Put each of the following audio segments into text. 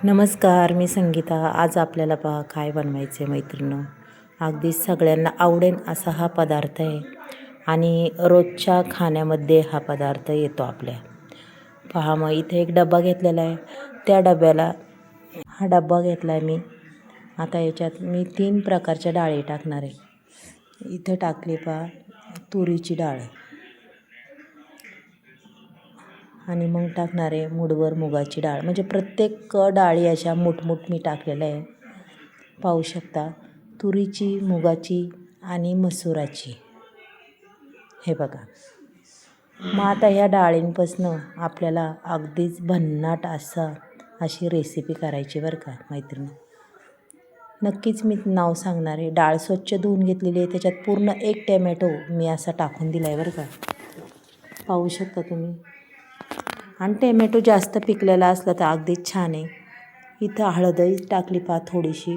नमस्कार, मी संगीता. आज आपल्याला पहा काय बनवायचं आहे मैत्रिणींनो. अगदी सगळ्यांना आवडेल असा हा पदार्थ आहे आणि रोजच्या खाण्यामध्ये हा पदार्थ येतो आपल्या. पहा मग इथे एक डबा घेतलेला आहे. त्या डब्याला हा डबा घेतला आहे मी. आता याच्यात मी 3 प्रकारच्या डाळी टाकणार आहे. इथे टाकली पहा तुरीची डाळ आणि मग टाकणार आहे मूठभर मुगाची डाळ. म्हणजे प्रत्येक डाळी अशा मूठ मी टाकलेल्या आहे. पाहू शकता तुरीची, मुगाची आणि मसुराची. हे बघा. मग आता ह्या डाळींपासनं आपल्याला अगदीच भन्नाट अशी रेसिपी करायची बरं का मैत्रिणी. नक्कीच मी नाव सांगणार आहे. डाळ स्वच्छ धुवून घेतलेली आहे. त्याच्यात पूर्ण 1 टोमॅटो मी असा टाकून दिला आहे बरं का. पाहू शकता तुम्ही. आणि टोमॅटो जास्त पिकलेला असला तर अगदीच छान आहे. इथं हळदही टाकली पहा थोडीशी.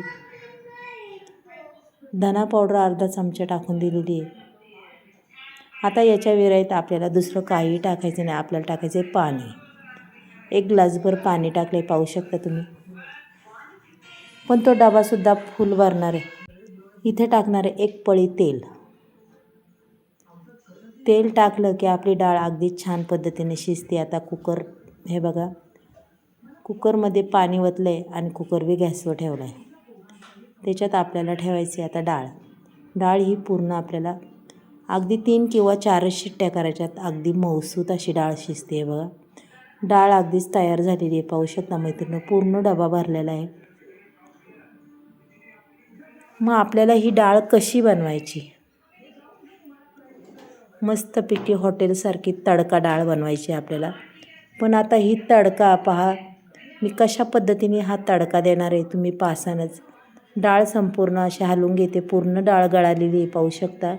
धना पावडर अर्धा चमचा टाकून दिलेली आहे. आता याच्या विरहित आपल्याला दुसरं काहीही टाकायचं नाही. आपल्याला टाकायचं आहे पाणी. 1 ग्लासभर पाणी टाकले पाहू शकता तुम्ही. पण तो डबासुद्धा फुल भरणार आहे. इथे टाकणार आहे 1 पळी तेल. तेल टाकलं की आपली डाळ अगदी छान पद्धतीने शिजते. आता कुकर हे बघा. कुकरमध्ये पाणी ओतलं आहे आणि कुकर बी गॅसवर ठेवला आहे. त्याच्यात आपल्याला ठेवायची आता डाळ. डाळ ही पूर्ण आपल्याला अगदी 3 किंवा 4 शिट्ट्या करायच्यात. अगदी मऊसूत अशी डाळ शिजते बघा. डाळ अगदीच तयार झालेली आहे. पाहू शकता मैत्रिणी. पूर्ण डबा भरलेला आहे. मग आपल्याला ही डाळ कशी बनवायची? मस्तपैकी हॉटेलसारखी तडका डाळ बनवायची आपल्याला. पण आता ही तडका पहा मी कशा पद्धतीने हा तडका देणार आहे तुम्ही पाहसानच. डाळ संपूर्ण अशी हलवून घेते. पूर्ण डाळ गळालेली आहे पाहू शकता.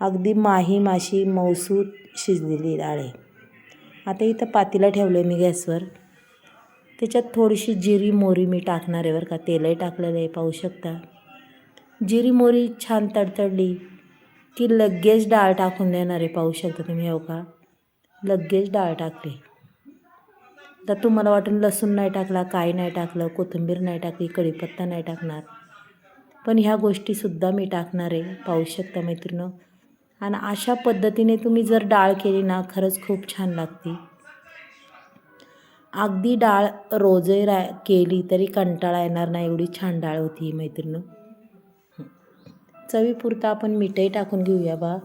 अगदी माशी मऊसूत शिजलेली डाळ आहे. आता इथं पातेलं ठेवलं आहे मी गॅसवर. त्याच्यात थोडीशी जिरी मोहरी मी टाकणार आहे बरं का. तेलही टाकलेलं आहे पाहू शकता. जिरी मोहरी छान तडतडली की लगेच डाळ टाकून देणार आहे. पाहू शकता तुम्ही. हो का. लगेच डाळ टाकली. तर तुम्हाला वाटेल लसूण नाही टाकला, काही नाही टाकलं, कोथिंबीर नाही टाकली, कढीपत्ता नाही टाकणार. पण ह्या गोष्टीसुद्धा मी टाकणार आहे. पाहू शकता मैत्रिणी. आणि अशा पद्धतीने तुम्ही जर डाळ केली ना खरंच खूप छान लागते. अगदी डाळ रोजही केली तरी कंटाळा येणार नाही एवढी छान डाळ होती ही मैत्रिणी. चवीपुरतं आपण मीठही टाकून घेऊया बा.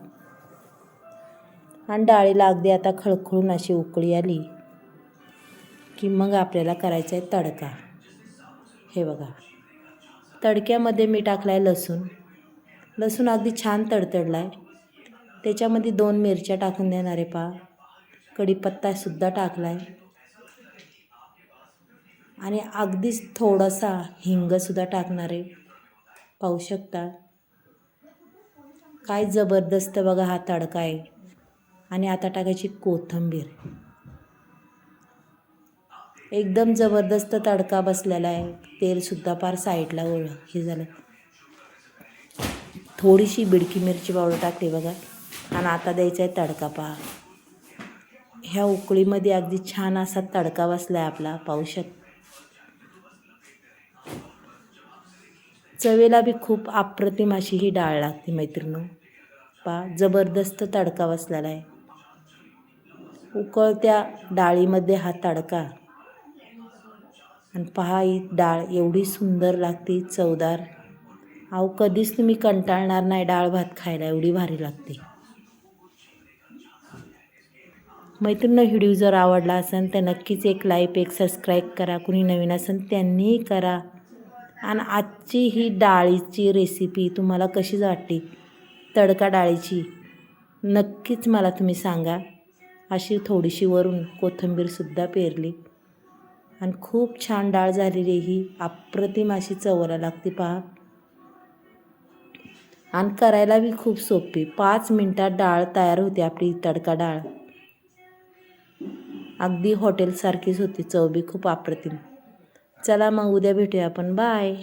आणि डाळीला अगदी आता खळखळून अशी उकळी आली की मग आपल्याला करायचा आहे तडका. हे बघा. तडक्यामध्ये मी टाकला आहे लसूण अगदी छान तडतडला आहे. त्याच्यामध्ये 2 मिरच्या टाकून देणार आहे पहा. कढीपत्तासुद्धा टाकला आहे. आणि अगदीच थोडासा हिंगसुद्धा टाकणार आहे. पाहू शकता. काय जबरदस्त बघा हा तडका आहे. आणि आता टाकायची कोथिंबीर. एकदम जबरदस्त तडका बसलेला आहे. तेलसुद्धा फार साईडला हे झालं. थोडीशी बिडकी मिरची पावडर टाकली बघा. आणि आता द्यायचा आहे तडका पहा. ह्या उकळीमध्ये अगदी छान असा तडका बसला आहे आपला. पाहू शकता. चवेला बी खूप अप्रतिम अशी ही डाळ लागते मैत्रिणी. पहा जबरदस्त तडका बसलेला आहे. उकळत्या डाळीमध्ये हा तडका. आणि पहा ही डाळ एवढी सुंदर लागते, चवदार. अहो कधीच तुम्ही कंटाळणार नाही डाळ भात खायला. एवढी भारी लागते. मैत्रिणी व्हिडिओ जर आवडला असेल तर नक्कीच एक लाईक, एक सबस्क्राईब करा. कुणी नवीन असेल त्यांनीही करा. आणि आजची ही डाळीची रेसिपी तुम्हाला कशी वाटली तडका डाळीची नक्कीच मला तुम्ही सांगा. अशी थोडीशी वरून कोथिंबीरसुद्धा पेरली. आणि खूप छान डाळ झालेली ही अप्रतिम अशी चवला लागते पहा. आणि करायला बी खूप सोपी. 5 मिनटात डाळ तयार होते आपली तडका डाळ. अगदी हॉटेलसारखीच होती. चव बी खूप अप्रतिम. चला मग उद्या भेटूया आपण. बाय.